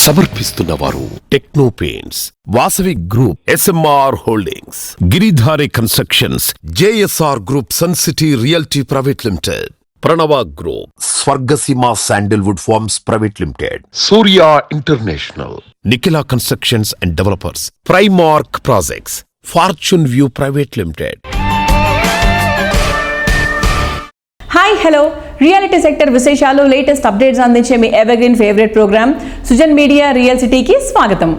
సమర్పిస్తున్న వారు Techno Paints, Vasavi Group, SMR Holdings, Giridhari Constructions, JSR Group, Sun City Realty Private Limited, Pranava Group, Swargaseema Sandalwood Farms Private Limited, Surya International, Nikhila Constructions and Developers, Primark Projects, Fortune View Private Limited. Hi hello, reality sector విశేషాలు, latest updates అందించే మీ evergreen favourite programme Sujan Media Real సిటీకి స్వాగతం.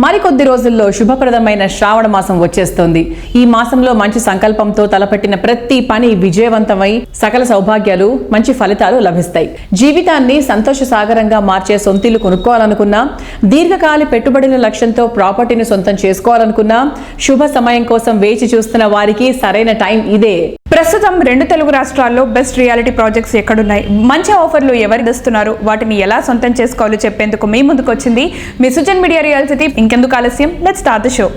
మరికొద్ది రోజుల్లో శుభప్రదమైన శ్రావణ మాసం వచ్చేస్తోంది. ఈ మాసంలో మంచి సంకల్పంతో తలపెట్టిన ప్రతి పని విజయవంతమై సకల సౌభాగ్యాలు, మంచి ఫలితాలు లభిస్తాయి. జీవితాన్ని సంతోష సాగరంగా మార్చే సొంతిల్లు కొనుక్కోవాలనుకున్నా, దీర్ఘకాలి పెట్టుబడుల లక్ష్యంతో ప్రాపర్టీని సొంతం చేసుకోవాలనుకున్నా, శుభ సమయం కోసం వేచి చూస్తున్న వారికి సరైన టైం ఇదే. ప్రస్తుతం 2 తెలుగు రాష్ట్రాల్లో బెస్ట్ రియాలిటీ ప్రాజెక్ట్స్ ఎక్కడున్నాయి, మంచి ఆఫర్లు ఎవరు ఇస్తున్నారు, వాటిని ఎలా సొంతం చేసుకోవాలో చెప్పేందుకు మీ ముందుకు వచ్చింది మీ సుజన్ మీడియా రియల్ సిటీ. ఇంకెందుకు ఆలస్యం, లెట్స్ స్టార్ట్ ది షో.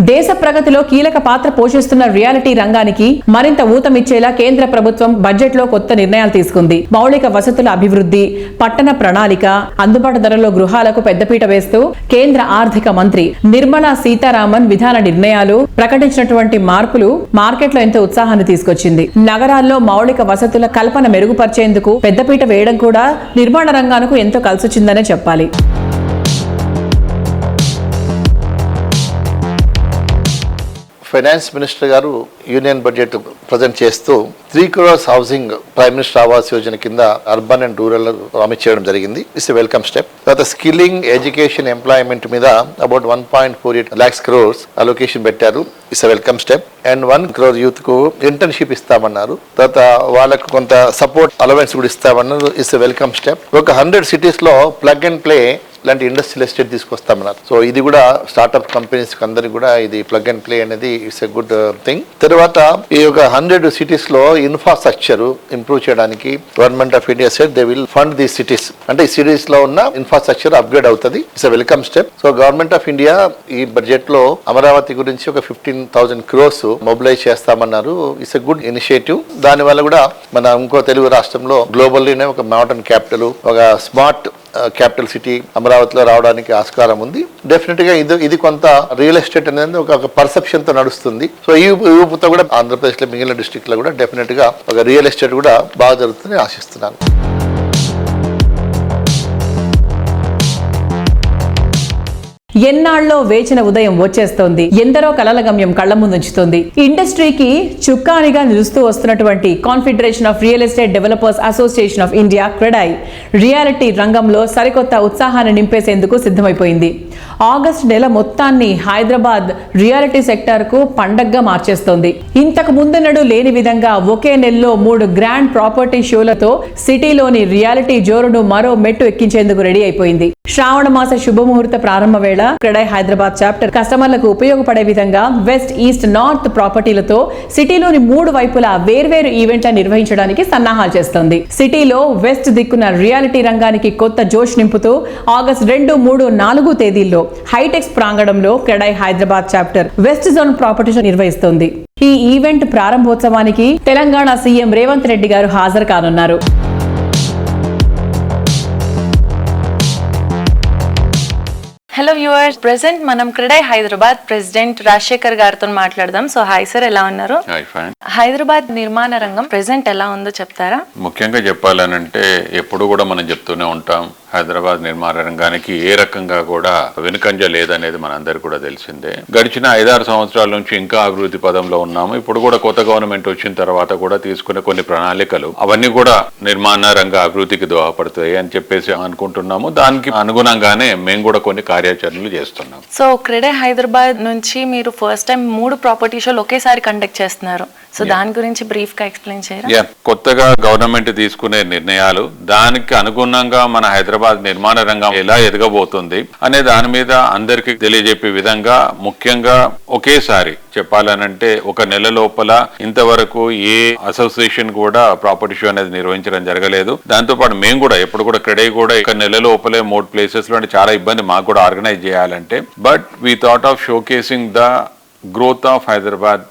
దేశ ప్రగతిలో కీలక పాత్ర పోషిస్తున్న రియాలిటీ రంగానికి మరింత ఊతమిచ్చేలా కేంద్ర ప్రభుత్వం బడ్జెట్ లో కొత్త నిర్ణయాలు తీసుకుంది. మౌలిక వసతుల అభివృద్ధి, పట్టణ ప్రణాళిక, అందుబాటు ధరలో గృహాలకు పెద్దపీట వేస్తూ కేంద్ర ఆర్థిక మంత్రి నిర్మలా సీతారామన్ విధాన నిర్ణయాలు ప్రకటించినటువంటి మార్పులు మార్కెట్లో ఎంతో ఉత్సాహాన్ని తీసుకొచ్చింది. నగరాల్లో మౌలిక వసతుల కల్పన మెరుగుపరిచేందుకు పెద్దపీట వేయడం కూడా నిర్మాణ రంగానికి ఎంతో కలిసొచ్చిందనే చెప్పాలి. ఫైనాన్స్ మినిస్టర్ గారు యూనియన్ బడ్జెట్ ప్రజెంట్ చేస్తూ 3 crores housing prime minister Awas Yojana కింద అర్బన్ అండ్ రూరల్ ప్రామిస్ చేయడం జరిగింది. It's a welcome step. తర్వాత స్కిల్లింగ్, ఎడ్యుకేషన్, ఎంప్లాయ్మెంట్ మీద అబౌట్ 1.48 lakhs crores అలొకేషన్ పెట్టారు. It's a welcome step. And 1 crore youth కు internship ఇస్తామన్నారు. తర్వాత వాళ్ళకు కొంత సపోర్ట్ అలవెన్స్ కూడా ఇస్తామన్నారు. It's a welcome step. ఒక 100 cities లో ప్లగ్ అండ్ ప్లే ఇలాంటి ఇండస్ట్రియల్ ఎస్టేట్ తీసుకొస్తామన్నారు. సో ఇది కూడా స్టార్ట్అప్ కంపెనీస్ అందరికి కూడా ఇది ప్లగ్ అండ్ ప్లే అనేది ఇట్స్ ఎ గుడ్ థింగ్. తర్వాత ఈ యొక్క 100 cities లో ఇన్ఫ్రాస్ట్రక్చర్ ఇంప్రూవ్ చేయడానికి government of India said they will fund the cities. అంటే ఈ సిటీస్ లో ఉన్న ఇన్ఫ్రాస్ట్రక్చర్ అప్గ్రేడ్ అవుతుంది. It's a welcome step. So government of India ఈ బడ్జెట్ లో అమరావతి గురించి ఒక 15,000 crores మొబిలైజ్ చేస్తామన్నారు. It's a good initiative. దాని వల్ల కూడా మన ఇంకో తెలుగు రాష్ట్రంలో గ్లోబల్లీనే ఒక మోడర్న్ క్యాపిటల్, ఒక స్మార్ట్ క్యాపిటల్ సిటీ అమరావతిలో రావడానికి ఆస్కారం ఉంది. డెఫినెట్ గా ఇది కొంత రియల్ ఎస్టేట్ అనేది ఒక పర్సెప్షన్ తో నడుస్తుంది. సో ఈ ఊపుతో కూడా ఆంధ్రప్రదేశ్ లో మిగిలిన డిస్ట్రిక్ట్ లో కూడా డెఫినెట్ గా ఒక రియల్ ఎస్టేట్ కూడా బాగా జరుగుతుందని ఆశిస్తున్నాను. ఎన్నాళ్ళలో వేచిన ఉదయం వచ్చేస్తోంది. ఎందరో కలల గమ్యం కళ్ల ముందుంచుతోంది. ఇండస్ట్రీకి చుక్కానిగా నిలుస్తూ వస్తున్నటువంటి confederation of real estate developers association of India CREDAI reality రంగంలో సరికొత్త ఉత్సాహాన్ని నింపేసేందుకు సిద్ధమైపోయింది. ఆగస్టు నెల మొత్తాన్ని హైదరాబాద్ రియాలిటీ సెక్టర్ కు పండగగా మార్చేస్తోంది. ఇంతకు ముందెన్నడూ లేని విధంగా ఒకే నెలలో 3 గ్రాండ్ ప్రాపర్టీ షోలతో సిటీలోని రియాలిటీ జోరును మరో మెట్టు ఎక్కించేందుకు రెడీ అయిపోయింది. శ్రావణ మాస శుభముహూర్త ప్రారంభ వేళ క్రెడై హైదరాబాద్ చాప్టర్ కస్టమర్లకు ఉపయోగపడే విధంగా వెస్ట్, ఈస్ట్, నార్త్ ప్రాపర్టీలతో సిటీలోని 3 వైపులా వేర్వేరు ఈవెంట్ల నిర్వహించడానికి సన్నాహాలు చేస్తోంది. సిటీలో వెస్ట్ దిక్కున రియాలిటీ రంగానికి కొత్త జోష్ నింపుతూ ఆగస్టు 2, 3, 4 తేదీల్లో హైటెక్స్ ప్రాంగణంలో CREDAI Hyderabad chapter west zone property నిర్వహిస్తోంది. ఈ ఈవెంట్ ప్రారంభోత్సవానికి తెలంగాణ సీఎం రేవంత్ రెడ్డి గారు హాజరు కానున్నారు. హలో వ్యూవర్స్, ప్రెసెంట్ మనం క్రెడై హైదరాబాద్ ప్రెసిడెంట్ రాజశేఖర్ గారితో మాట్లాడదాం. సో హాయ్ సార్, ఎలా ఉన్నారు? హైదరాబాద్ నిర్మాణ రంగం ప్రెసెంట్ ఎలా ఉందో చెప్తారా? ముఖ్యంగా చెప్పాలనంటే ఎప్పుడు కూడా మనం చెప్తూనే ఉంటాం, హైదరాబాద్ నిర్మాణ రంగానికి ఏ రకంగా కూడా వెనుకంజ లేదనేది మనందరికీ కూడా తెలిసిందే. గడిచిన 5-6 సంవత్సరాల నుంచి ఇంకా అభివృద్ధి పదంలో ఉన్నాము. ఇప్పుడు కూడా కొత్త గవర్నమెంట్ వచ్చిన తర్వాత కూడా తీసుకునే కొన్ని ప్రణాళికలు అవన్నీ కూడా నిర్మాణ రంగ అభివృద్ధికి దోహదపడతాయి అని చెప్పేసి అనుకుంటున్నాము. దానికి అనుగుణంగానే మేము కూడా కొన్ని కార్యాచరణలు చేస్తున్నాం. సో క్రెడై హైదరాబాద్ నుంచి మీరు ఫస్ట్ టైం 3 ప్రాపర్టీ షోలు ఒకేసారి కండక్ట్ చేస్తున్నారు. సో దాని గురించి బ్రీఫ్ గా ఎక్స్ప్లెయిన్ చేయరా? కొత్తగా గవర్నమెంట్ తీసుకునే నిర్ణయాలు, దానికి అనుగుణంగా మన హైదరాబాద్ నిర్మాణ రంగం ఎలా ఎదగబోతుంది అనే దాని మీద అందరికి తెలియజెప్పే విధంగా, ముఖ్యంగా ఒకేసారి చెప్పాలనంటే ఒక నెల లోపల ఇంతవరకు ఏ అసోసియేషన్ కూడా ప్రాపర్టీ షో అనేది నిర్వహించడం జరగలేదు. దాంతో పాటు మేము కూడా ఎప్పుడు కూడా క్రెడై కూడా ఒక నెల లోపలే 3 places లో చాలా ఇబ్బంది మాకు కూడా ఆర్గనైజ్ చేయాలంటే. But we thought of show casing the growth of Hyderabad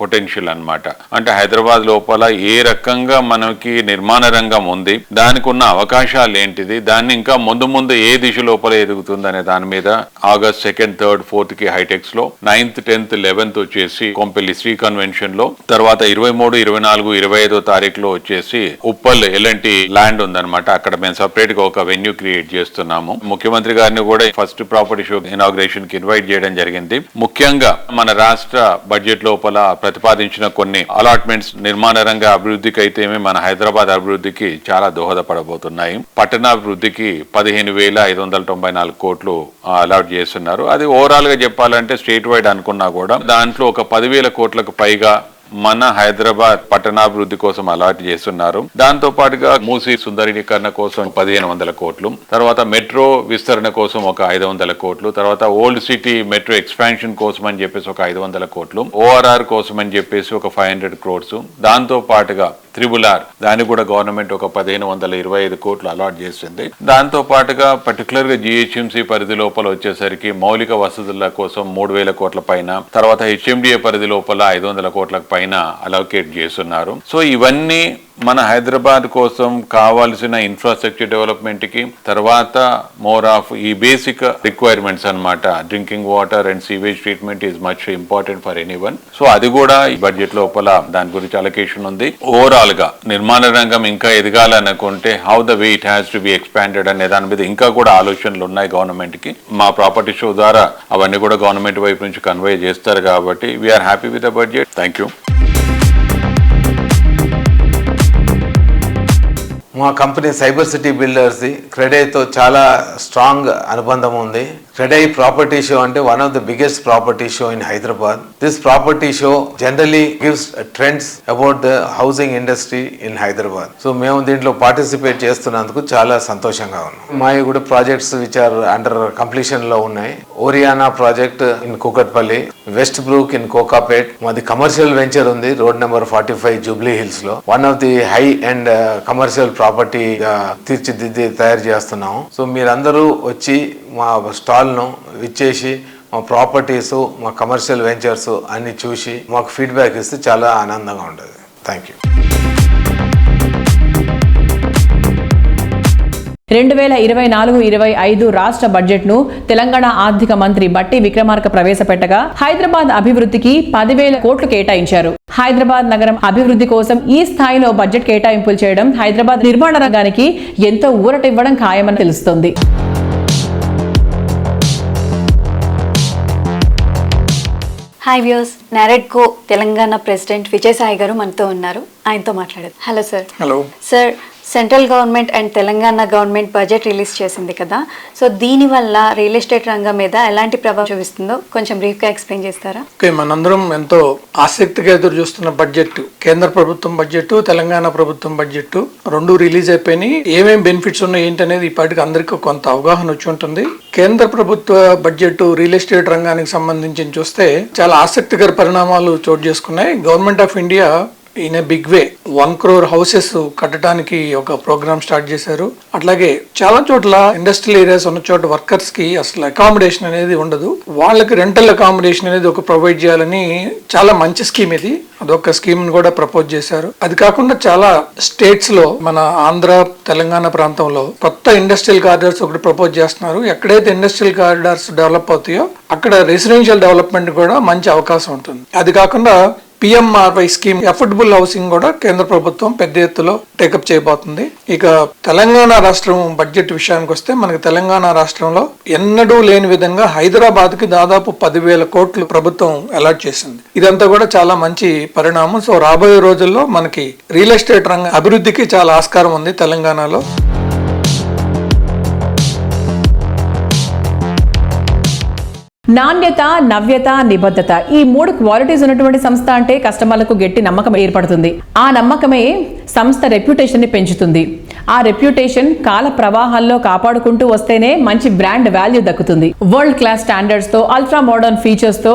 potential అన్నమాట. అంటే హైదరాబాద్ లోపల ఏ రకంగా మనకి నిర్మాణ రంగం ఉంది, దానికి ఉన్న అవకాశాలు ఏంటిది, దాన్ని ఇంకా ముందు ముందు ఏ దిశ లోపల ఎదుగుతుంది అనే దాని మీద ఆగస్ట్ 2nd, 3rd, 4th కి హైటెక్స్ లో, 9th, 10th, 11th వచ్చేసి కొంపెల్లి శ్రీ కన్వెన్షన్ లో, తర్వాత 23, 24, 25వ తారీఖులో వచ్చేసి ఉప్పల్ ఎలాంటి ల్యాండ్ ఉందన్నమాట. అక్కడ మేము సపరేట్ గా ఒక వెన్యూ క్రియేట్ చేస్తున్నాము. ముఖ్యమంత్రి గారిని కూడా ఫస్ట్ ప్రాపర్టీ షో ఇనాగ్రేషన్ కి ఇన్వైట్ చేయడం జరిగింది. ముఖ్యంగా మన రాష్ట్ర బడ్జెట్ లోపల ప్రతిపాదించిన కొన్ని అలాట్మెంట్స్ నిర్మాణ రంగ అభివృద్ధికి అయితే మన హైదరాబాద్ అభివృద్ధికి చాలా దోహదపడబోతున్నాయి. పట్టణాభివృద్ధికి 15,594 కోట్లు అలాట్ చేస్తున్నారు. అది ఓవరాల్ గా చెప్పాలంటే స్టేట్ వైడ్ అనుకున్నా కూడా దాంట్లో ఒక 10,000 కోట్లకు పైగా మన హైదరాబాద్ పట్టణాభివృద్ధి కోసం అలాట్ చేస్తున్నారు. దాంతో పాటుగా మూసీ సుందరీకరణ కోసం 1,500 కోట్లు, తర్వాత మెట్రో విస్తరణ కోసం ఒక 500 కోట్లు, తర్వాత ఓల్డ్ సిటీ మెట్రో ఎక్స్పాన్షన్ కోసం అని చెప్పేసి ఒక 500 కోట్లు, ORR కోసం అని చెప్పేసి ఒక 500 crores, దాంతో పాటుగా RRR దానికి కూడా గవర్నమెంట్ ఒక 1,525 కోట్లు అలాట్ చేసింది. దాంతో పాటుగా పర్టికులర్ గా GHMC పరిధి లోపల వచ్చేసరికి మౌలిక వసతుల కోసం 3,000 కోట్ల పైన, తర్వాత HMDA పరిధి లోపల 500 కోట్ల పైన అలోకేట్ చేస్తున్నారు. సో ఇవన్నీ మన హైదరాబాద్ కోసం కావాల్సిన ఇన్ఫ్రాస్ట్రక్చర్ డెవలప్మెంట్ కి, తర్వాత మోర్ ఆఫ్ ఈ బేసిక్ రిక్వైర్మెంట్స్ అన్నమాట. Drinking water and sewage treatment is much important for anyone. So అది కూడా ఈ బడ్జెట్ లోపల దాని గురించి అలొకేషన్ ఉంది. ఓవరాల్ గా నిర్మాణ రంగం ఇంకా ఎదగాలనుకుంటే how the way it has to be expanded అనే దాని మీద ఇంకా కూడా ఆలోచనలు ఉన్నాయి గవర్నమెంట్ కి. మా ప్రాపర్టీ షో ద్వారా అవన్నీ కూడా గవర్నమెంట్ వైపు నుంచి కన్వే చేస్తారు కాబట్టి we are happy with the budget. Thank you. మా కంపెనీ సైబర్ సిటీ బిల్డర్స్ది క్రెడైతో చాలా స్ట్రాంగ్ అనుబంధం ఉంది. క్రెడై ప్రాపర్టీ షో అంటే one of the biggest property show in Hyderabad. This property show generally gives trends about the housing industry in Hyderabad. So మేము దీంట్లో participate చేస్తున్నందుకు చాలా సంతోషంగా ఉన్నాం. మావి కూడా projects which are under completion లో ఉన్నాయి. Oriana project in Kukatpally, West Brook in Kokapet. మాది కమర్షియల్ వెంచర్ ఉంది రోడ్ నెంబర్ 45 జూబ్లీ హిల్స్ లో. One of the high and commercial property తీర్చిదిద్ది తయారు చేస్తున్నాము. సో మీరందరూ వచ్చి మా స్టాల్ను విచ్చేసి మా ప్రాపర్టీస్, మా కమర్షియల్ వెంచర్స్ అన్ని చూసి మాకు ఫీడ్బ్యాక్ ఇస్తే చాలా ఆనందంగా ఉంటుంది. Thank you. 2024-25 రాష్ట్ర బడ్జెట్ను తెలంగాణ ఆర్థిక మంత్రి బట్టి విక్రమార్క ప్రవేశపెట్టగా హైదరాబాద్ అభివృద్ధికి 10,000 కోట్లు కేటాయించారు. హైదరాబాద్ నగరం అభివృద్ధి కోసం ఈ స్థాయిలో బడ్జెట్ కేటాయింపులు చేయడం హైదరాబాద్ నిర్మాణ రంగానికి ఎంతో ఊరటివ్వడం ఖాయమని తెలుస్తోంది. Hi views, NAREDCO Telangana president Vijayasai గారు మనతో ఉన్నారు. ఆయనతో మాట్లాడదు. Hello sir. Hello sir. Central government and Telangana government budget release చేసింది కదా, సో దీనివల్ల రియల్ ఎస్టేట్ రంగం మీద ఎలాంటి ప్రభావం చూపిస్తుందో కొంచెం బ్రీఫ్గా ఎక్స్ప్లెయిన్ చేస్తారా? ఓకే, మనందరం ఎంతో ఆసక్తిగా ఎదురు చూస్తున్న బడ్జెట్, కేంద్ర ప్రభుత్వం బడ్జెట్, తెలంగాణ ప్రభుత్వం బడ్జెట్ రెండు రిలీజ్ అయిపోయినాయి. ఏమేమి బెనిఫిట్స్ ఉన్నాయి ఏంటనేది ఇప్పటికి అందరికీ కొంత అవగాహన వచ్చి ఉంటుంది. కేంద్ర ప్రభుత్వ బడ్జెట్ రియల్ ఎస్టేట్ రంగానికి సంబంధించి చూస్తే చాలా ఆసక్తికర పరిణామాలు చోటు చేసుకున్నాయి. Government of India in a big way 1 crore houses కట్టడానికి ఒక ప్రోగ్రామ్ స్టార్ట్ చేశారు. అట్లాగే చాలా చోట్ల ఇండస్ట్రియల్ ఏరియాస్ ఉన్న చోట వర్కర్స్ కి అసలు అకామిడేషన్ అనేది ఉండదు. వాళ్ళకి రెంటల్ అకామిడేషన్ అనేది ఒక ప్రొవైడ్ చేయాలని చాలా మంచి స్కీమ్ ఇది. అదొక స్కీమ్ ని కూడా ప్రపోజ్ చేశారు. అది కాకుండా చాలా స్టేట్స్ లో మన ఆంధ్ర, తెలంగాణ ప్రాంతంలో కొత్త ఇండస్ట్రియల్ కారిడార్స్ ఒకటి ప్రపోజ్ చేస్తున్నారు. ఎక్కడైతే ఇండస్ట్రియల్ కారిడార్స్ డెవలప్ అవుతాయో అక్కడ రెసిడెన్షియల్ డెవలప్మెంట్ కూడా మంచి అవకాశం ఉంటుంది. అది కాకుండా PMRY స్కీమ్, అఫోర్డబుల్ హౌసింగ్ కూడా కేంద్ర ప్రభుత్వం పెద్ద ఎత్తులో టేకప్ చేయబోతుంది. ఇక తెలంగాణ రాష్ట్రం బడ్జెట్ విషయానికి వస్తే మనకి తెలంగాణ రాష్ట్రంలో ఎన్నడూ లేని విధంగా హైదరాబాద్ కి దాదాపు 10,000 కోట్లు ప్రభుత్వం అలాట్ చేసింది. ఇదంతా కూడా చాలా మంచి పరిణామం. సో రాబోయే రోజుల్లో మనకి రియల్ ఎస్టేట్ రంగ అభివృద్ధికి చాలా ఆస్కారం ఉంది తెలంగాణలో. నాణ్యత, నవ్యత, నిబద్ధత ఈ 3 క్వాలిటీస్ ఉన్నటువంటి సంస్థ అంటే కస్టమర్లకు గట్టి నమ్మకం ఏర్పడుతుంది. ఆ నమ్మకమే సంస్థ రెప్యుటేషన్ ని పెంచుతుంది. ఆ రెప్యుటేషన్ కాల ప్రవాహాల్లో కాపాడుకుంటూ వస్తేనే మంచి బ్రాండ్ వాల్యూ దక్కుతుంది. వరల్డ్ క్లాస్ స్టాండర్డ్స్ తో, అల్ట్రా మోడర్న్ ఫీచర్స్ తో,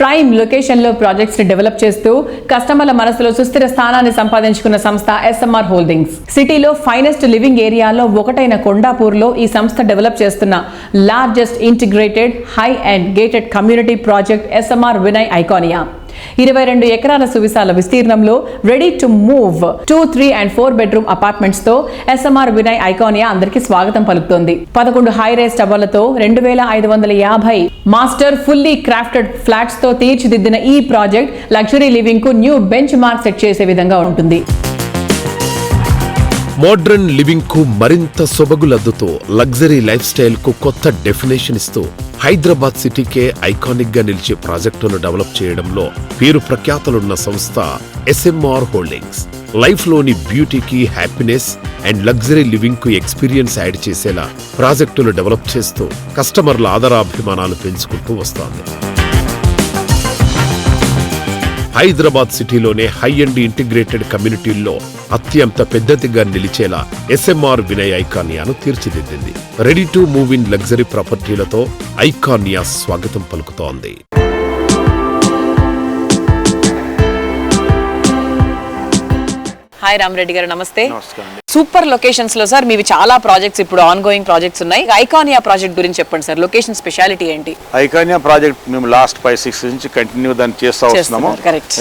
ప్రైమ్ లొకేషన్ లో ప్రాజెక్ట్స్ ని డెవలప్ చేస్తూ కస్టమర్ల మనసులో సుస్థిర స్థానాన్ని సంపాదించుకున్న సంస్థ SMR హోల్డింగ్స్. సిటీలో ఫైనెస్ట్ లివింగ్ ఏరియాలో ఒకటైన కొండాపూర్ లో ఈ సంస్థ డెవలప్ చేస్తున్న largest integrated high and gated community project SMR Vinay Iconia. 22 ఎకరాల సువిశాల విస్తీర్ణంలో ready to move 2, 3 and 4 bedroom apartments తో ఎస్ఎంఆర్ వినయ్ ఐకానియా అందరికీ స్వాగతం పలుకుతోంది. 11 హై రైజ్ టవర్లతో 2550 మాస్టర్ ఫుల్లీ క్రాఫ్టెడ్ ఫ్లాట్స్ తో తీర్చిదిద్దిన ఈ ప్రాజెక్ట్ లగ్జరీ లివింగ్ కు న్యూ బెంచ్ మార్క్ సెట్ చేసే విధంగా ఉంటుంది. మోడ్రన్ లివింగ్ కు మరింత సొబగులద్దుతో లగ్జరీ లైఫ్ స్టైల్ కు కొత్త డెఫినేషన్ ఇస్తూ హైదరాబాద్ సిటీకే ఐకానిక్ గా నిలిచే ప్రాజెక్టును డెవలప్ చేయడంలో పేరు ప్రఖ్యాతలున్న సంస్థ ఎస్ఎంఆర్ హోల్డింగ్స్. లైఫ్ లోని బ్యూటీకి హ్యాపీనెస్ అండ్ లగ్జరీ లివింగ్ కు ఎక్స్పీరియన్స్ యాడ్ చేసేలా ప్రాజెక్టులు డెవలప్ చేస్తూ కస్టమర్ల ఆదరాభిమానాలు పెంచుకుంటూ వస్తోంది. హైదరాబాద్ సిటీలోనే హై అండ్ ఇంటిగ్రేటెడ్ కమ్యూనిటీల్లో అత్యంత పెద్దదిగా నిలిచేలా ఎస్ఎంఆర్ వినయ్ ఐకానియాను తీర్చిదిద్దింది. Ready to move in luxury ప్రాపర్టీలతో ఐకానియా స్వాగతం పలుకుతోంది. హాయ్ రామరెడ్డి గారు, నమస్తే. సూపర్ లొకేషన్స్ లో సార్ మీవి చాలా ప్రాజెక్ట్స్ ఇప్పుడు ఆన్ గోయింగ్ ప్రాజెక్ట్స్ ఉన్నాయి. ఐకానియా ప్రాజెక్ట్ గురించి చెప్పండి సార్. లొకేషన్ స్పెషాలిటీ ఏంటి? ఐకానియా ప్రాజెక్ట్ మేము లాస్ట్ 5-6 నుంచి కంటిన్యూ దాన్ని చేస్తూ వస్తున్నాము.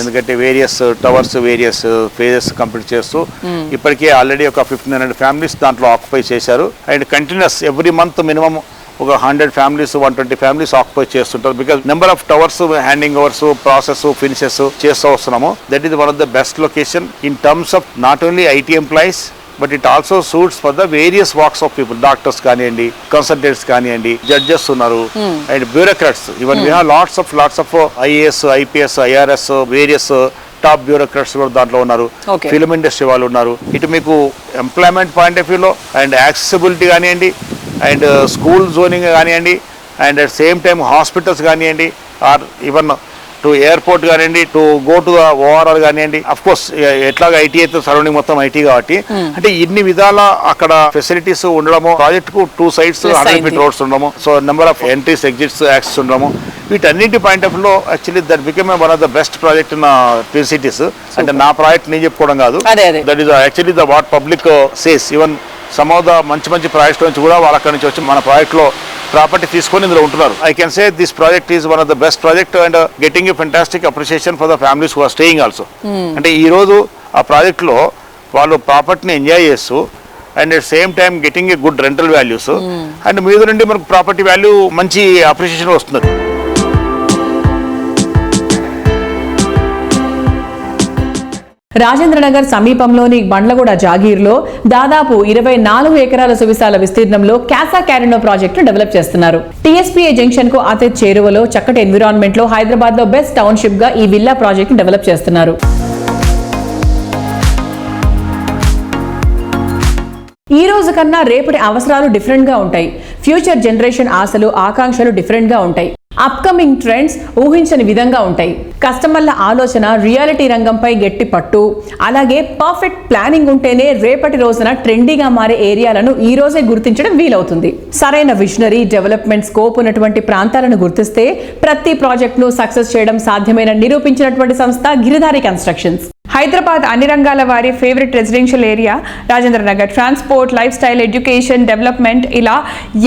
ఎందుకంటే various towers various phases complete చేస్తూ ఇప్పటికే ఆల్రెడీ ఒక 1500 ఫ్యామిలీస్ దాంట్లో ఆక్యుపై చేశారు. And continuous every month minimum ఒక 100 ఫ్యామిలీస్ 120 ఫ్యామిలీస్ ఆక్యుపై చేస్తుంటారు. Because number of towers handing overs process finishes చేస్తూ వస్తున్నాము. That is one of the best location in terms of not only IT employees but it also suits for the various walks of people. Doctors కానివ్వండి, consultants కానివ్వండి, judges ఉన్నారు and bureaucrats. Even we have lots of IAS, IPS, IRS various top bureaucrats కూడా దాంట్లో ఉన్నారు. Film industry వాళ్ళు ఉన్నారు. ఇటు మీకు ఎంప్లాయ్మెంట్ పాయింట్ ఆఫ్ వ్యూలో అండ్ యాక్సెసిబిలిటీ కానివ్వండి అండ్ స్కూల్ జోనింగ్ కానివ్వండి and at same time hospitals కానివ్వండి ఆర్ ఈవెన్ టు ఎయిర్పోర్ట్ కానివ్వండి టు గో టు ఓఆర్ఆర్ కానివ్వండి. అఫ్ కోర్స్ ఎట్లాగా ఐటీ అయితే సరౌండింగ్ మొత్తం ఐటీ కాబట్టి అంటే ఇన్ని విధాల అక్కడ ఫెసిలిటీస్ ఉండడము, ప్రాజెక్ట్ కు 2 sides 100 feet రోడ్స్ ఉండడము, so number of entries exits access ఉండడము, వీటన్నింటి పాయింట్ ఆఫ్ లో actually that become one of the best project in twin cities. అంటే నా ప్రాజెక్ట్ నేను చెప్పుకోవడం కాదు, that is actually the what public says. Even some of the మంచి projects నుంచి కూడా వాళ్ళ అక్కడి నుంచి వచ్చి మన ప్రాజెక్ట్ లో ప్రాపర్టీ తీసుకొని ఇందులో ఉంటున్నారు. I can say this project is one of the best project and getting a fantastic appreciation for the families who are staying also. అంటే ఈ రోజు ఆ ప్రాజెక్ట్ లో వాళ్ళు ప్రాపర్టీని ఎంజాయ్ చేస్తూ and at same time getting a good rental values and మీద నుండి మనకు ప్రాపర్టీ వాల్యూ మంచి అప్రిషియేషన్ వస్తుంది. రాజేంద్రనగర్ సమీపంలోని బండ్లగూడ జాగీర్లో దాదాపు 24 ఎకరాల సువిశాల విస్తీర్ణంలో క్యాసా క్యారినో ప్రాజెక్టు డెవలప్ చేస్తున్నారు. టీఎస్పీఏ జంక్షన్ కు అతి చేరువలో చక్కటి ఎన్విరాన్మెంట్ లో హైదరాబాద్ లో బెస్ట్ టౌన్షిప్ గా ఈ విల్లా ప్రాజెక్టు డెవలప్ చేస్తున్నారు. ఈ రోజు కన్నా రేపటి అవసరాలు డిఫరెంట్ గా ఉంటాయి. ఫ్యూచర్ జనరేషన్ ఆశలు ఆకాంక్షలు డిఫరెంట్ గా ఉంటాయి. అప్కమింగ్ ట్రెండ్స్ ఊహించని విధంగా ఉంటాయి. కస్టమర్ల ఆలోచన రియాలిటీ రంగంపై గట్టి పట్టు, అలాగే పర్ఫెక్ట్ ప్లానింగ్ ఉంటేనే రేపటి రోజున ట్రెండీగా మారే ఏరియాలను ఈ రోజే గుర్తించడం వీలవుతుంది. సరైన విజనరీ డెవలప్మెంట్ స్కోప్ ఉన్నటువంటి ప్రాంతాలను గుర్తిస్తే ప్రతి ప్రాజెక్ట్ ను సక్సెస్ చేయడం సాధ్యమైన నిరూపించినటువంటి సంస్థ గిరిధారి కన్స్ట్రక్షన్స్. హైదరాబాద్ అన్ని రంగాల వారి favourite residential area Rajendra Nagar. Transport, life style, education, development ఇలా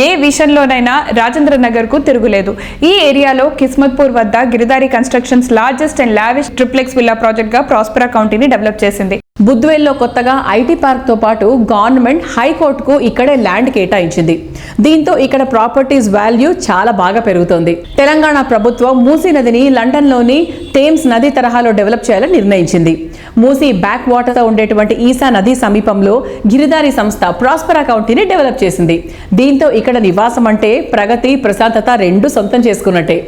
ఏ విషయంలోనైనా రాజేంద్ర నగర్ కు తిరుగులేదు. ఈ ఏరియాలో కిస్మత్పూర్ వద్ద Giridhari constructions largest and lavish triplex villa project గా ప్రాస్పరా కౌంటీని డెవలప్ చేసింది. బుద్వేల్లో కొత్తగా ఐటీ పార్క్ తో పాటు గవర్నమెంట్ హైకోర్టుకు ఇక్కడే ల్యాండ్ కేటాయించింది. దీంతో ఇక్కడ ప్రాపర్టీస్ వాల్యూ చాలా బాగా పెరుగుతోంది. తెలంగాణ ప్రభుత్వం మూసీ నదిని లండన్ లోని థేమ్స్ నది తరహాలో డెవలప్ చేయాలని నిర్ణయించింది. మూసీ బ్యాక్ వాటర్ తో ఉండేటువంటి ఈసా నది సమీపంలో గిరిధారి సంస్థ ప్రాస్పరా కౌంటీని డెవలప్ చేసింది. దీంతో ఇక్కడ నివాసం అంటే ప్రగతి, ప్రశాంతత రెండు సొంతం చేసుకున్నట్టే.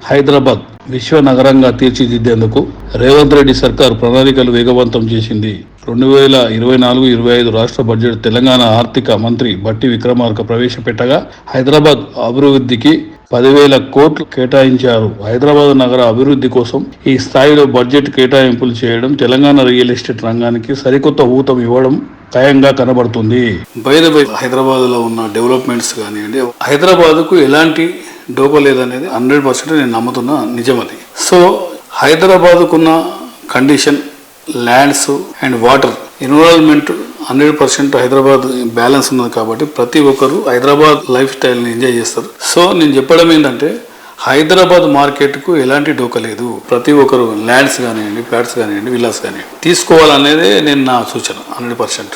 హైదరాబాద్ విశ్వ నగరంగా తీర్చిదిద్దేందుకు రేవంత్ రెడ్డి సర్కార్ ప్రణాళికలు వేగవంతం చేసింది. 2024-25 రాష్ట్ర బడ్జెట్ తెలంగాణ ఆర్థిక మంత్రి బట్టి విక్రమార్క ప్రవేశపెట్టగా హైదరాబాద్ అభివృద్ధికి 10,000 కోట్లు కేటాయించారు. హైదరాబాద్ నగర అభివృద్ధి కోసం ఈ స్థాయిలో బడ్జెట్ కేటాయింపులు చేయడం తెలంగాణ రియల్ ఎస్టేట్ రంగానికి సరికొత్త ఊతం ఇవ్వడం ఖాయంగా కనబడుతుంది. హైదరాబాద్ లో ఉన్న డెవలప్మెంట్స్ కానివ్వండి, హైదరాబాద్ కు ఎలాంటి డోపా లేదనేది 100% నేను నమ్ముతున్నా నిజమది. సో హైదరాబాద్కున్న condition, lands and water environment 100% Hyderabad balance ఉన్నది కాబట్టి ప్రతి ఒక్కరు హైదరాబాద్ లైఫ్ స్టైల్ని ఎంజాయ్ చేస్తారు. సో నేను చెప్పడం ఏంటంటే హైదరాబాద్ మార్కెట్కు ఎలాంటి డోకా లేదు. ప్రతి ఒక్కరు ల్యాండ్స్ కానివ్వండి, ఫ్లాట్స్ కానివ్వండి, విల్లాస్ కానివ్వండి తీసుకోవాలనేదే నేను నా సూచన 100%.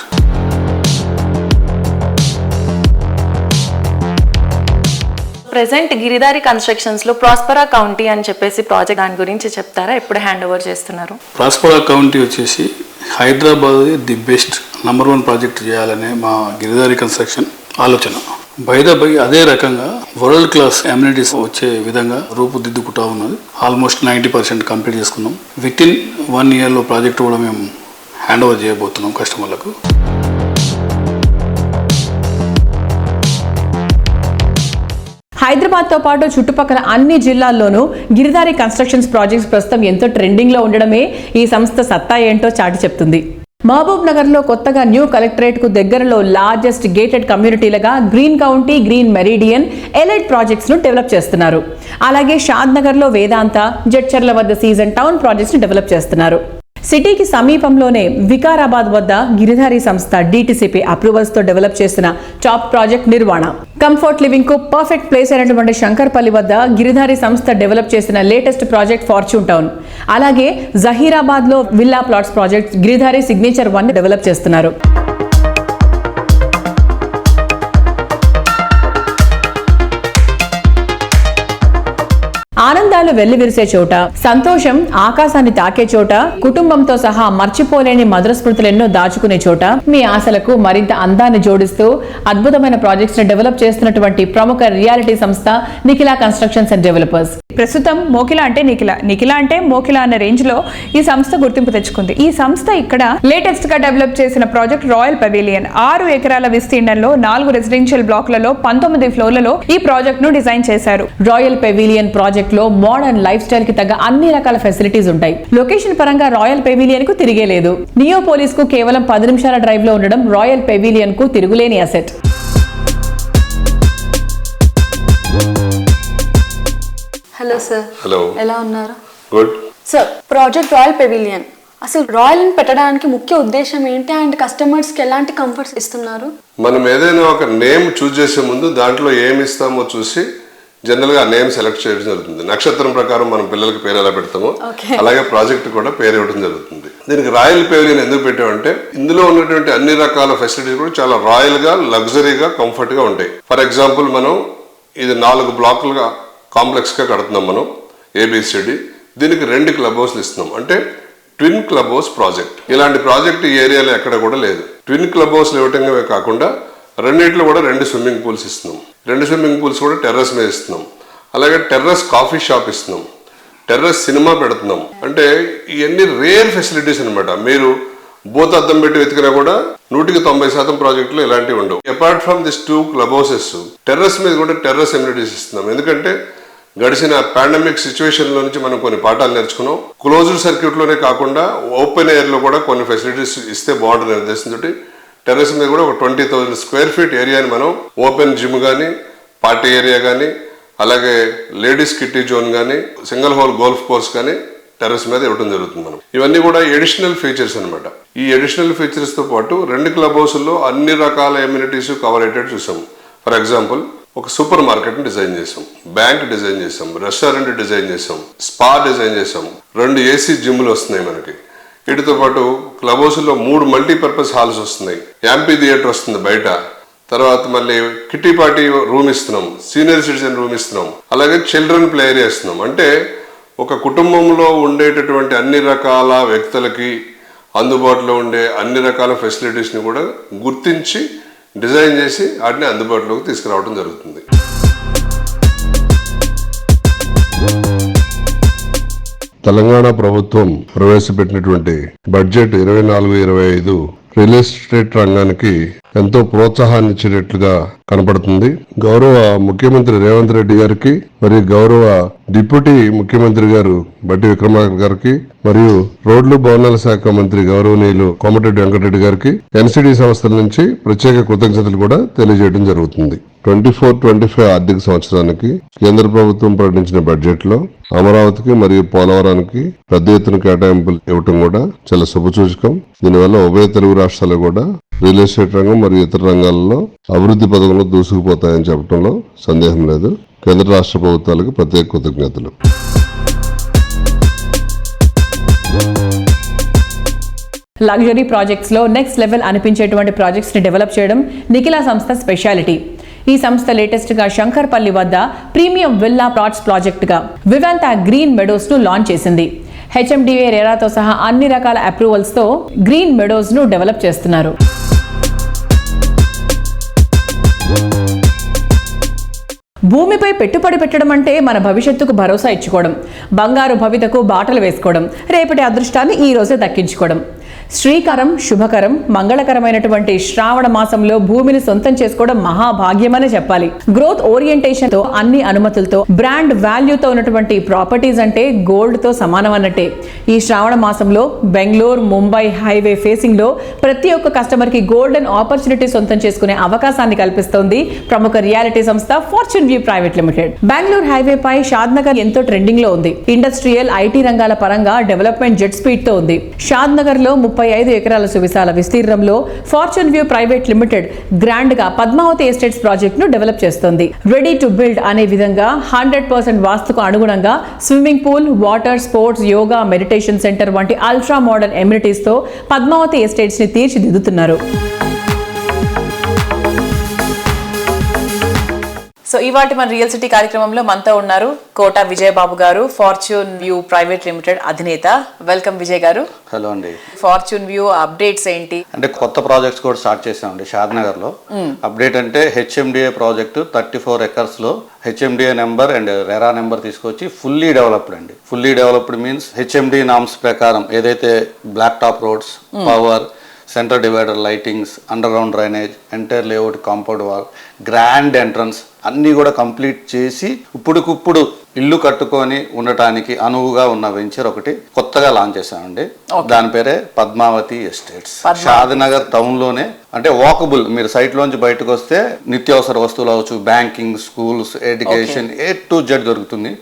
ప్రెసెంట్ గిరిదారి కన్స్ట్రక్షన్స్ లో ప్రాస్పరా కౌంటీ అని చెప్పేసి ప్రాజెక్ట్, దాని గురించి చెప్తారా? ఎప్పుడు హ్యాండ్ ఓవర్ చేస్తున్నారు? ప్రాస్పరా కౌంటీ వచ్చేసి హైదరాబాద్ ది బెస్ట్ #1 ప్రాజెక్ట్ చేయాలనే మా గిరిదారి కన్స్ట్రక్షన్ ఆలోచన. బై అదే రకంగా వరల్డ్ క్లాస్ అమ్యూనిటీస్ వచ్చే విధంగా రూపుదిద్దుకుంటా ఉన్నది. ఆల్మోస్ట్ 90% కంప్లీట్ చేసుకున్నాం. వితిన్ 1 ఇయర్లో ప్రాజెక్ట్ కూడా మేము హ్యాండ్ ఓవర్ చేయబోతున్నాం కస్టమర్లకు. హైదరాబాద్తో పాటు చుట్టుపక్కల అన్ని జిల్లాల్లోనూ గిరిదారి కన్స్ట్రక్షన్స్ ప్రాజెక్ట్స్ ప్రస్తుతం ఎంతో ట్రెండింగ్లో ఉండడమే ఈ సంస్థ సత్తా ఏంటో చాటి చెప్తుంది. మహబూబ్ నగర్లో కొత్తగా న్యూ కలెక్టరేట్కు దగ్గరలో లార్జెస్ట్ గేటెడ్ కమ్యూనిటీలుగా Green County, Green Meridian, Elite ప్రాజెక్ట్స్ను డెవలప్ చేస్తున్నారు. అలాగే షాద్ నగర్లో వేదాంత, జడ్చర్ల వద్ద సీజన్ టౌన్ ప్రాజెక్ట్స్ను డెవలప్ చేస్తున్నారు. సిటీకి సమీపంలోనే వికారాబాద్ వద్ద గిరిధారి సంస్థ DTCP అప్రూవల్స్ తో డెవలప్ చేసిన టాప్ ప్రాజెక్ట్ నిర్వాణ. కంఫర్ట్ లివింగ్ కు పర్ఫెక్ట్ ప్లేస్ అయినటువంటి శంకర్పల్లి వద్ద గిరిధారి సంస్థ డెవలప్ చేసిన లేటెస్ట్ ప్రాజెక్ట్ ఫార్చ్యూన్ టౌన్. అలాగే జహీరాబాద్ లో villa plots project Giridhari signature 1 develop చేస్తున్నారు. ఆనందాలు వెల్లివిరిసే చోట, సంతోషం ఆకాశాన్ని తాకే చోట, కుటుంబంతో సహా మర్చిపోలేని మధుర స్మృతులెన్నో దాచుకునే చోట మీ ఆశలకు మరింత అందాన్ని జోడిస్తూ అద్భుతమైన ప్రాజెక్ట్స్ ని డెవలప్ చేస్తున్నటువంటి ప్రముఖ రియాలిటీ సంస్థ నిఖిలా కన్స్ట్రక్షన్స్ అండ్ డెవలపర్స్. ప్రస్తుతం మోకిలా అంటే నిఖిలా, నిఖిలా అంటే మోకిలా అన్న రేంజ్ లో ఈ సంస్థ గుర్తింపు తెచ్చుకుంది. ఈ సంస్థ ఇక్కడ లేటెస్ట్ గా డెవలప్ చేసిన ప్రాజెక్ట్ రాయల్ పెవిలియన్ 6 ఎకరాల విస్తీర్ణంలో 4 రెసిడెన్షియల్ బ్లాక్లలో 19 ఫ్లోర్లలో ఈ ప్రాజెక్ట్ ను డిజైన్ చేశారు. రాయల్ పెవిలియన్ ప్రాజెక్ట్ లో మోడర్న్ లైఫ్ స్టైల్ కి తగ్గ అన్ని రకాల ఫెసిలిటీస్ ఉంటాయి. లొకేషన్ పరంగా రాయల్ పెవిలియన్ కు తిరిగే లేదు. నియోపోలిస్ కు కేవలం 10 నిమిషాల డ్రైవ్ లో ఉండడం రాయల్ పెవిలియన్ కు తిరుగులేని అసెట్. Hello sir. హలో. ఎలా ఉన్నారు? Good. Sir, project royal pavilion అసలు రాయల్ ని పెట్టడానికి ముఖ్య ఉద్దేశం ఏంటి అండ్ కస్టమర్స్ కి ఎలాంటి కంఫర్ట్స్ ఇస్తున్నారు? మనం ఏదైనా ఒక నేమ్ చూస్ చేసే ముందు దాంట్లో ఏమి ఇస్తామో చూసి జనరల్గా ఆ నేమ్ సెలెక్ట్ చేయడం జరుగుతుంది. నక్షత్రం ప్రకారం మనం పిల్లలకి పేరు ఎలా పెడతామో అలాగే ప్రాజెక్ట్ కూడా పేరు ఇవ్వడం జరుగుతుంది. దీనికి రాయల్ పెవిలియన్ ఎందుకు పెట్టామంటే ఇందులో ఉన్నటువంటి అన్ని రకాల ఫెసిలిటీస్ కూడా చాలా రాయల్ గా, లగ్జరీగా, కంఫర్ట్ గా ఉంటాయి. ఫర్ ఎగ్జాంపుల్ మనం ఇది 4 బ్లాకులుగా కాంప్లెక్స్ గా కడుతున్నాం మనం ABCD. దీనికి 2 క్లబ్ హౌస్లు ఇస్తున్నాం. అంటే ట్విన్ క్లబ్ హౌస్ ప్రాజెక్ట్. ఇలాంటి ప్రాజెక్ట్ ఈ ఏరియాలో ఎక్కడ కూడా లేదు. ట్విన్ క్లబ్ హౌస్లు ఇవ్వటమే కాకుండా రెండింటిలో కూడా 2 స్విమ్మింగ్ పూల్స్ ఇస్తున్నాం. 2 స్విమ్మింగ్ పూల్స్ కూడా టెర్రస్ మీద ఇస్తున్నాం. అలాగే టెర్రస్ కాఫీ షాప్ ఇస్తున్నాం. టెర్రస్ సినిమా పెడుతున్నాం. అంటే ఇవన్నీ రేర్ ఫెసిలిటీస్ అనమాట. మీరు బోత్ అద్దం పెట్టి వెతికినా కూడా 100% ప్రాజెక్టులు ఇలాంటివి ఉండవు. Apart from this 2 club houses terrace మీద కూడా టెర్రస్ ఎమ్యూనిటీస్ ఇస్తున్నాం. ఎందుకంటే గడిచిన పాండమిక్ సిచ్యువేషన్ లో నుంచి మనం కొన్ని పాఠాలు నేర్చుకున్నాం. క్లోజ్డ్ సర్క్యూట్ లోనే కాకుండా ఓపెన్ ఎయిర్ లో కూడా కొన్ని ఫెసిలిటీస్ ఇస్తే బాగుంటుంది ఉద్దేశంతో టెర్రస్ మీద కూడా ఒక 20,000 స్క్వేర్ ఫీట్ ఏరియాని మనం ఓపెన్ జిమ్ కానీ, పార్టీ ఏరియా కానీ, అలాగే లేడీస్ కిట్టి జోన్ కానీ, సింగిల్ హోల్ గోల్ఫ్ కోర్స్ కానీ టెర్రస్ మీద ఇవ్వడం జరుగుతుంది. మనం ఇవన్నీ కూడా ఎడిషనల్ ఫీచర్స్ అనమాట. ఈ ఎడిషనల్ ఫీచర్స్ తో పాటు 2 క్లబ్ హౌస్ల్లో అన్ని రకాల ఎమ్యూనిటీస్ కవర్ అయ్యేటట్టు చూసాం. ఫర్ ఎగ్జాంపుల్ ఒక సూపర్ మార్కెట్ డిజైన్ చేసాం, బ్యాంక్ డిజైన్ చేసాం, రెస్టారెంట్ డిజైన్ చేసాం, స్పా డిజైన్ చేసాం, 2 AC జిమ్లు వస్తున్నాయి మనకి. వీటితో పాటు క్లబ్ హౌస్లో 3 మల్టీపర్పస్ హాల్స్ వస్తున్నాయి. యాంపీ థియేటర్ వస్తుంది బయట. తర్వాత మళ్ళీ కిట్టి పార్టీ రూమ్ ఇస్తున్నాం, సీనియర్ సిటిజన్ రూమ్ ఇస్తున్నాం, అలాగే చిల్డ్రన్ ప్లే ఏరియా ఇస్తున్నాం. అంటే ఒక కుటుంబంలో ఉండేటటువంటి అన్ని రకాల వ్యక్తులకి అందుబాటులో ఉండే అన్ని రకాల ఫెసిలిటీస్ని కూడా గుర్తించి డిజైన్ చేసి వాటిని అందుబాటులోకి తీసుకురావడం జరుగుతుంది. తెలంగాణ ప్రభుత్వం ప్రవేశపెట్టినటువంటి బడ్జెట్ 24-25 రియల్ ఎస్టేట్ రంగానికి ఎంతో ప్రోత్సాహాన్ని ఇచ్చేటట్లుగా కనపడుతుంది. గౌరవ ముఖ్యమంత్రి రేవంత్ రెడ్డి గారికి మరియు గౌరవ డిప్యూటీ ముఖ్యమంత్రి గారు బట్టి విక్రమార్క గారికి మరియు రోడ్లు భవనాల శాఖ మంత్రి గౌరవనీయులు కోమటిరెడ్డి వెంకటరెడ్డి గారికి NCD సంస్థల నుంచి ప్రత్యేక కృతజ్ఞతలు కూడా తెలియజేయడం జరుగుతుంది. 24-25 ఆర్థిక సంవత్సరానికి కేంద్ర ప్రభుత్వం ప్రకటించిన బడ్జెట్ లో అమరావతికి మరియు పోలవరానికి పెద్ద ఎత్తున కేటాయింపులు ఇవ్వటం కూడా చాలా శుభసూచకం. దీనివల్ల ఉభయ తెలుగు రాష్ట్రాలు కూడా రియల్ ఎస్టేట్ రంగం మరియు ఇతర రంగాల్లో అభివృద్ధి పథకంలో దూసుకుపోతాయని చెప్పడంలో సందేహం లేదు. కేంద్ర రాష్ట్ర ప్రభుత్వాలకు ప్రత్యేక కృతజ్ఞతలు. లగ్జరీ ప్రాజెక్ట్స్ లో నెక్స్ట్ లెవెల్ అనిపించేటువంటి ప్రాజెక్ట్స్ ని డెవలప్ చేయడం నిఖిలా సంస్థ స్పెషాలిటీ. ఈ సంస్థ లేటెస్ట్ గా శంకర్పల్లి వద్ద ప్రీమియం విల్లా ప్లాట్స్ ప్రాజెక్ట్ గా వివాంత గ్రీన్ మెడోస్ ను లాంచ్ చేసింది. హెచ్ఎండిఏ రేరాతో సహా అన్ని రకాల అప్రూవల్స్ తో గ్రీన్ మెడోస్ ను డెవలప్ చేస్తున్నారు. భూమిపై పెట్టుబడి పెట్టడం అంటే మన భవిష్యత్తుకు భరోసా ఇచ్చుకోవడం, బంగారు భవితకు బాటలు వేసుకోవడం, రేపటి అదృష్టాన్ని ఈ రోజే దక్కించుకోవడం. శ్రీకరం, శుభకరం, మంగళకరమైనటువంటి శ్రావణ మాసంలో భూమిని సొంతం చేసుకోవడం మహాభాగ్యమనే చెప్పాలి. గ్రోత్ ఓరియంటేషన్ తో, అన్ని అనుమతులతో, బ్రాండ్ వాల్యూతో ఉన్నటువంటి ప్రాపర్టీస్ అంటే గోల్డ్ తో సమానం అన్నట్టే. ఈ శ్రావణ మాసంలో బెంగళూరు ముంబై హైవే ఫేసింగ్ లో ప్రతి ఒక్క కస్టమర్ కి గోల్డెన్ ఆపర్చునిటీ సొంతం చేసుకునే అవకాశాన్ని కల్పిస్తోంది ప్రముఖ రియాలిటీ సంస్థ Fortune View Private Limited. Bengaluru highway పై షాద్ నగర్ ఎంతో ట్రెండింగ్ లో ఉంది. ఇండస్ట్రియల్, ఐటీ రంగాల పరంగా డెవలప్మెంట్ జెట్ స్పీడ్ తో ఉంది. షాద్ నగర్ లో 35 ఎకరాల సువిశాల విస్తీర్ణంలో fortune View Private limited grand గా పద్మావతి ఎస్టేట్స్ ప్రాజెక్ట్ ను డెవలప్ చేస్తోంది. రెడీ టు బిల్డ్ అనే విధంగా 100% వాస్తుకు అనుగుణంగా swimming pool, water sports, yoga, meditation centre వంటి అల్ట్రా మోడర్న్ ఎమ్యూనిటీస్ తో పద్మావతి ఎస్టేట్స్ ని తీర్చిదిద్దుతున్నారు. సో ఇవాటి మన రియల్ సిటీ కార్యక్రమంలో మనతో ఉన్నారు కోట విజయబాబు గారు, ఫార్చ్యూన్ వ్యూ ప్రైవేట్ లిమిటెడ్ అధినేత. వెల్కమ్ విజయ్ గారు. హలో అండి. ఫార్చ్యూన్ వ్యూ అప్డేట్స్ ఏంటి? అంటే కొత్త ప్రాజెక్ట్స్ కూడా స్టార్ట్ చేసామండి షాద్ నగర్ లో. అప్డేట్ అంటే హెచ్ఎండిఏ ప్రాజెక్టు 34 ఎకర్స్ లో HMDA number and RERA number తీసుకొచ్చి ఫుల్లీ డెవలప్డ్ అండి. Fully developed means HMDA norms ప్రకారం ఏదైతే black top roads, power, centre divider lightings, underground drainage, entire layout, compound wall, grand entrance అన్నీ కూడా కంప్లీట్ చేసి ఇప్పుడుకిప్పుడు ఇల్లు కట్టుకొని ఉండటానికి అనువుగా ఉన్న వెంచర్ ఒకటి కొత్తగా లాంచ్ చేశామండి. దాని పేరే పద్మావతి ఎస్టేట్స్. షాద్ నగర్ టౌన్ లోనే, అంటే వాకబుల్, మీరు సైట్ లోంచి బయటకు వస్తే నిత్యావసర వస్తువులు అవచ్చు, banking, schools, education A to Z దొరుకుతుంది.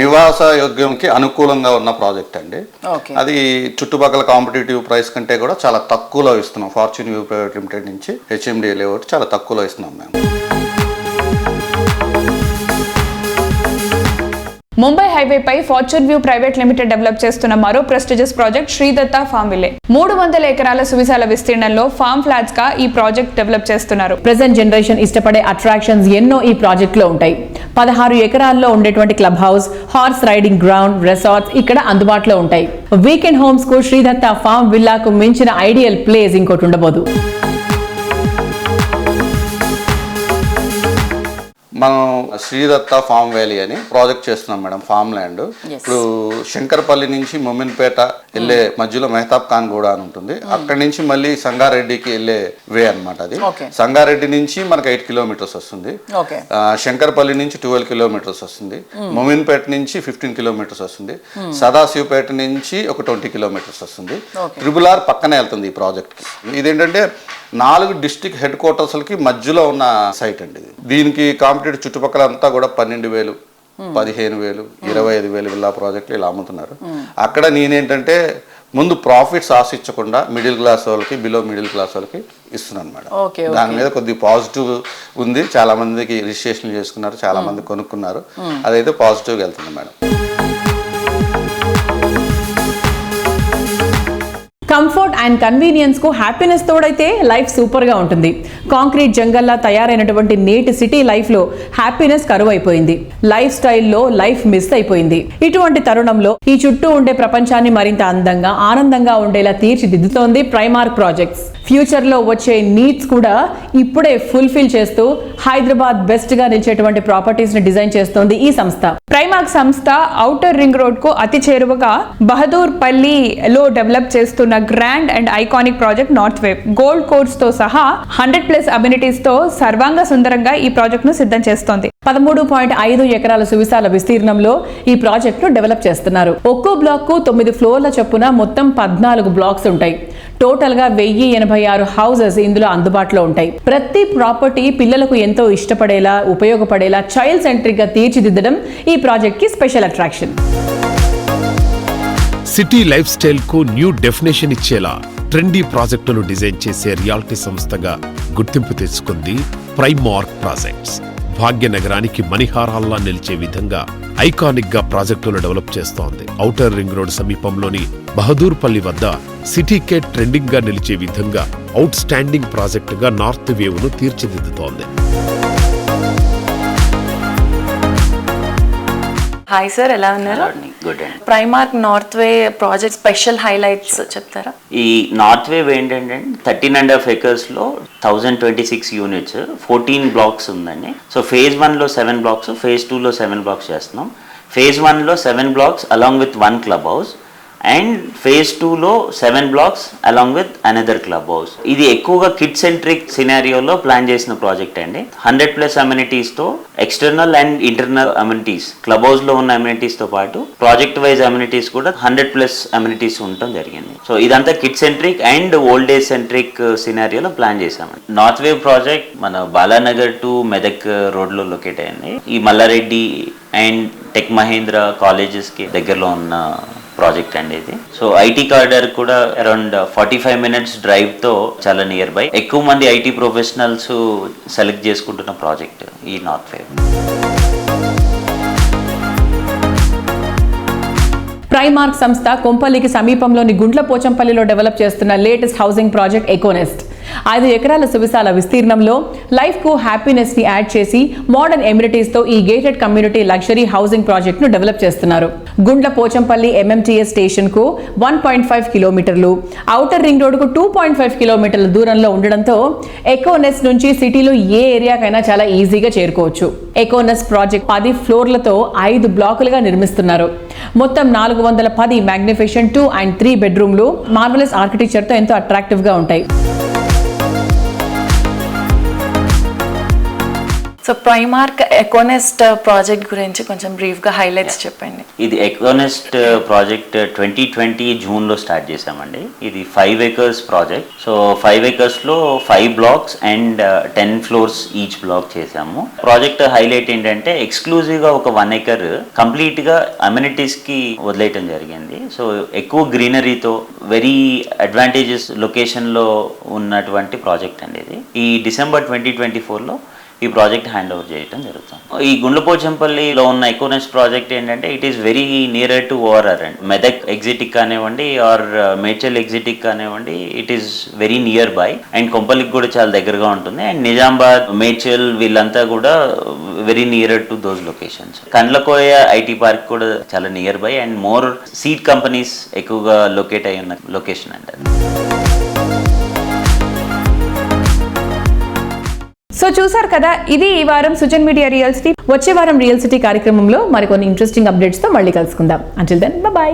నివాస యోగ్యంకి అనుకూలంగా ఉన్న ప్రాజెక్ట్ అండి. అది చుట్టుపక్కల కాంపిటేటివ్ ప్రైస్ కంటే కూడా చాలా తక్కువలో ఇస్తున్నాం. ఫార్చ్యూన్ వ్యూ ప్రైవేట్ లిమిటెడ్ నుంచి హెచ్ఎండిఏ లేఅవుట్ చాలా తక్కువలో ఇస్తున్నాం మేము. ముంబై హైవే పై Fortune View Private Limited develop చేస్తున్న మరో prestigious project Sridatta farm ville. 300 ఎకరాల సువిశాల విస్తీర్ణంలో ఫామ్ ఫ్లాట్స్ గా ఈ ప్రాజెక్ట్ డెవలప్ చేస్తున్నారు. ప్రెజెంట్ జనరేషన్ ఇష్టపడే అట్రాక్షన్స్ ఎన్నో ఈ ప్రాజెక్ట్ లో ఉంటాయి. 16 ఎకరాల్లో ఉండేటువంటి club house, horse riding ground, resorts ఇక్కడ అందుబాటులో ఉంటాయి. వీకెండ్ హోమ్స్ కు శ్రీదత్త ఫామ్ విల్లాకు మించిన ఐడియల్ ప్లేస్ ఇంకోటి ఉండబోదు. మనం శ్రీదత్త ఫామ్ వ్యాలీ అని ప్రాజెక్ట్ చేస్తున్నాం మేడం, ఫామ్ ల్యాండ్. ఇప్పుడు శంకర్పల్లి నుంచి మొమిన్పేట వెళ్ళే మధ్యలో మెహతాబ్ ఖాన్ గూడ అని ఉంటుంది. అక్కడి నుంచి మళ్ళీ సంగారెడ్డికి వెళ్ళే వే అనమాట. అది సంగారెడ్డి నుంచి మనకు 8 కిలోమీటర్స్ వస్తుంది. శంకర్పల్లి నుంచి 12 కిలోమీటర్స్ వస్తుంది. మొమిన్పేట నుంచి 15 కిలోమీటర్స్ వస్తుంది. సదాశివపేట నుంచి ఒక 20 కిలోమీటర్స్ వస్తుంది. RRR పక్కనే వెళ్తుంది ఈ ప్రాజెక్ట్ కి. ఇదేంటంటే 4 డిస్ట్రిక్ట్ హెడ్ క్వార్టర్స్లకి మధ్యలో ఉన్న సైట్ అండి. దీనికి కాంపిటేటివ్ చుట్టుపక్కల అంతా కూడా 12,000, 15,000, 25,000 విల్లా ప్రాజెక్టులు ఇలా అమ్ముతున్నారు. అక్కడ నేనేంటంటే ముందు ప్రాఫిట్స్ ఆశించకుండా మిడిల్ క్లాస్ వాళ్ళకి, బిలో మిడిల్ క్లాస్ వాళ్ళకి ఇస్తున్నాను మేడం. దాని మీద కొద్దిగా పాజిటివ్ ఉంది. చాలా మందికి రిజిస్ట్రేషన్ చేసుకున్నారు, చాలా మంది కొనుక్కున్నారు. అదైతే పాజిటివ్గా వెళ్తుంది మేడం. కంఫర్ట్ అండ్ కన్వీనియన్స్ కు హ్యాపీనెస్ తోడైతే లైఫ్ సూపర్ గా ఉంటుంది. కాంక్రీట్ జంగల్లా తయారైనటువంటి నేటి సిటీ లైఫ్ లో హ్యాపీనెస్ కరువైపోయింది. లైఫ్ స్టైల్లో లైఫ్ మిస్ అయిపోయింది. ఇటువంటి తరుణంలో ఈ చుట్టూ ఉండే ప్రపంచాన్ని మరింత అందంగా, ఆనందంగా ఉండేలా తీర్చిదిద్దుతోంది ప్రైమార్క్ ప్రాజెక్ట్స్. ఫ్యూచర్ లో వచ్చే నీడ్స్ కూడా ఇప్పుడే ఫుల్ఫిల్ చేస్తూ హైదరాబాద్ బెస్ట్ గా నిలిచేటువంటి ప్రాపర్టీస్ ని డిజైన్ చేస్తోంది ఈ సంస్థ. ప్రైమార్క్ సంస్థ ఔటర్ రింగ్ రోడ్ కు అతి చేరువగా బహదూర్ పల్లిలో డెవలప్ చేస్తున్న grand and iconic project north wave gold course తో సహా 100+ అమ్యూనిటీస్ తో సర్వాంగ సుందరంగా ఈ ప్రాజెక్ట్ ను సిద్ధం చేస్తోంది. 13.5 ఎకరాల సువిశాల విస్తీర్ణంలో ఈ ప్రాజెక్ట్ ను డెవలప్ చేస్తున్నారు. ఒక్కో బ్లాక్ కు 9 ఫ్లోర్ల చొప్పున మొత్తం 14 బ్లాక్స్ ఉంటాయి. టోటల్ గా 1086 హౌసెస్ ఇందులో అందుబాటులో ఉంటాయి. ప్రతి ప్రాపర్టీ పిల్లలకు ఎంతో ఇష్టపడేలా, ఉపయోగపడేలా, చైల్డ్ సెంట్రిక్ గా తీర్చిదిద్దడం ఈ ప్రాజెక్ట్ కి special attraction. City life style కు న్యూ డెఫినేషన్ ఇచ్చేలా ట్రెండీ ప్రాజెక్టులు డిజైన్ చేసే రియాలిటీ సంస్థగా గుర్తింపు తెచ్చుకుంది ప్రైమార్క్ ప్రాజెక్ట్స్. భాగ్యనగరానికి మణిహారాల్లా నిలిచే విధంగా ఐకానిక్ గా ప్రాజెక్టులు డెవలప్ చేస్తోంది. ఔటర్ రింగ్ రోడ్ సమీపంలోని బహదూర్పల్లి వద్ద సిటీకే ట్రెండింగ్ గా నిలిచే విధంగా అవుట్ స్టాండింగ్ ప్రాజెక్టుగా నార్త్ వేవ్ ను తీర్చిదిద్దుతోంది. హాయ్ సార్, ఎలా ఉన్నారు? గుడ్ అండి. ప్రైమార్క్ నార్త్ వే ప్రాజెక్ట్ స్పెషల్ హైలైట్స్ చెప్తారా? ఈ నార్త్ వేవ్ ఏంటంటే 13.5 acres లో 1026 యూనిట్స్ 14 బ్లాక్స్ ఉందండి. సో ఫేజ్ 1 లో 7 బ్లాక్స్, ఫేజ్ 2 లో 7 బ్లాక్స్ చేస్తున్నాం. ఫేజ్ 1 లో 7 blocks along with 1 club house and phase 2 లో 7 blocks along with another club house. ఇది ఎక్కువగా కిడ్ సెంట్రిక్ సినారియోలో ప్లాన్ చేసిన ప్రాజెక్ట్ అండి. 100+ అమ్యూనిటీస్ తో external and internal amenities, club house లో ఉన్న అమ్యూనిటీస్ తో పాటు ప్రాజెక్ట్ వైజ్ అమ్యూనిటీస్ కూడా 100+ అమ్యూనిటీస్ ఉండటం జరిగింది. సో ఇదంతా kid centric and old age centric సినారియోలో ప్లాన్ చేశామండి. నార్త్ వేవ్ ప్రాజెక్ట్ మన బాలానగర్ టు మెదక్ రోడ్ లో లొకేట్ అయింది. ఈ Mallareddy and Tech Mahindra colleges కి దగ్గరలో ఉన్న ప్రాజెక్ట్ అండి ఇది. సో ఐటీ కారిడార్ కూడా అరౌండ్ 45 minutes డ్రైవ్ తో చాలా నియర్ బై. ఎక్కువ మంది ఐటీ ప్రొఫెషనల్స్ సెలెక్ట్ చేసుకుంటున్న ప్రాజెక్ట్ ఈ నార్త్ వేవ్. ప్రైమార్క్ సంస్థ కొంపల్లికి సమీపంలోని గుండ్లపోచంపల్లిలో డెవలప్ చేస్తున్న లేటెస్ట్ హౌసింగ్ ప్రాజెక్ట్ ఎకోనెస్ట్ 5 ఎకరాల సువిశాల విస్తీర్ణంలో లైఫ్ కు హ్యాపీనెస్ ని యాడ్ చేసి మోడర్న్ ఎమ్యూనిటీస్ తో ఈ gated community luxury housing project ను డెవలప్ చేస్తున్నారు. గుండ్లపోచంపల్లి MMTS స్టేషన్ కు 1.5 కిలోమీటర్లు, ఔటర్ రింగ్ రోడ్ కు 2.5 కిలోమీటర్ల దూరంలో ఉండడంతో ఎకోనెస్ట్ నుంచి సిటీలో ఏ ఏరియాకైనా చాలా ఈజీగా చేరుకోవచ్చు. ఎకోనెస్ట్ ప్రాజెక్ట్ 10 ఫ్లోర్లతో 5 బ్లాకులుగా నిర్మిస్తున్నారు. మొత్తం 410 మ్యాగ్నిఫిషన్ 2 and 3 బెడ్రూమ్లు మార్వెలస్ ఆర్కిటెక్చర్ తో ఎంతో అట్రాక్టివ్ గా ఉంటాయి. సో ప్రైమార్క్ ఎకోనెస్ట్ ప్రాజెక్ట్ గురించి కొంచెం బ్రీఫ్ గా హైలైట్స్ చెప్పండి. ఇది ఎకోనెస్ట్ ప్రాజెక్ట్ 2020 జూన్ లో స్టార్ట్ చేసామండి. ఇది 5 acres ప్రాజెక్ట్. సో 5 acres లో 5 blocks and 10 floors each black చేసాము. ప్రాజెక్ట్ హైలైట్ ఏంటంటే ఎక్స్క్లూజివ్ గా ఒక 1 acre కంప్లీట్ గా అమ్యూనిటీస్ కి వదిలేయటం జరిగింది. సో ఎక్కువ గ్రీనరీతో వెరీ అడ్వాంటేజెస్ లొకేషన్ లో ఉన్నటువంటి ప్రాజెక్ట్ అండి ఇది. ఈ December 2024 లో ఈ ప్రాజెక్ట్ హ్యాండ్ ఓవర్ చేయడం జరుగుతుంది. ఈ గుండ్లపోచంపల్లిలో ఉన్న ఎకోనెస్ట్ ప్రాజెక్ట్ ఏంటంటే it is very near to ORR and Medak ఎగ్జిటిక్ కానివ్వండి ఆర్ మేడ్చల్ ఎగ్జిటిక్ కానివ్వండి, it is very near by and కొంపల్లికి కూడా చాలా దగ్గరగా ఉంటుంది. అండ్ నిజామాబాద్, మేడ్చల్ వీళ్ళంతా కూడా very near to those locations. Kandlakoya IT park కూడా చాలా near by and more seed companies ఎక్కువగా లొకేట్ అయి ఉన్న లొకేషన్ అండి. సో చూసారు కదా, ఇది ఈ వారం సుజన్ మీడియా రియల్ సిటీ. వచ్చే వారం రియల్ సిటీ కార్యక్రమంలో మరికొన్ని ఇంట్రెస్టింగ్ అప్డేట్స్ తో మళ్ళీ కలుసుకుందాం. Until then, by.